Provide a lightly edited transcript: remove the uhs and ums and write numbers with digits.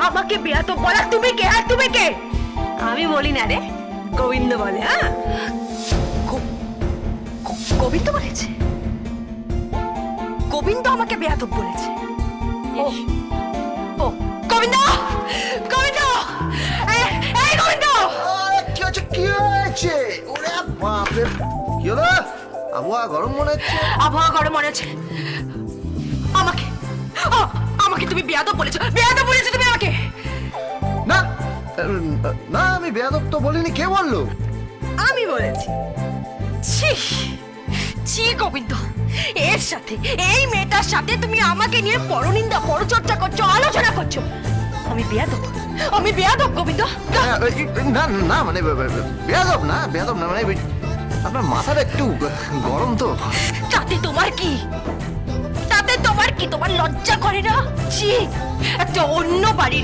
আমাকে বেয়াদব বলা তুমি কে? আর তুমি কে? আমি বলি না রে, গোবিন্দ বলে। হ্যাঁ, গোবিন্দ বলেছে? গোবিন্দ আমাকে বেয়াদব বলেছে? ও ও গোবিন্দ! গোবিন্দ! এই গোবিন্দ! কি হচ্ছে? কি হয়েছে? ওরে বাপরে, কি হলো? আবহাওয়া গরম মনে হচ্ছে। আবহাওয়া গরম মনে হচ্ছে। আমাকে আমাকে তুমি বেয়াদব বলেছো? বেয়াদব বলেছো তুমি আমাকে? না না, আমি বেয়াদব তো বলিনি। কে বললো? আমি বলেছি। ছি ছি গোবিন্দ, এর সাথে, এই মেয়েটার সাথে তুমি আমাকে নিয়ে পরনিন্দা পরচর্চা করছো, আলোচনা করছো। আমি বেয়াদব? আমি বেয়াদব গোবিন্দ? না না, মানে বেয়াদব না, বেয়াদব না, মানে আপনার মাথাটা একটু গরম তো। তাতে তোমার কি? তাতে তোমার কি? তোমার লজ্জা করে না? ছি, একটা অন্য বাড়ির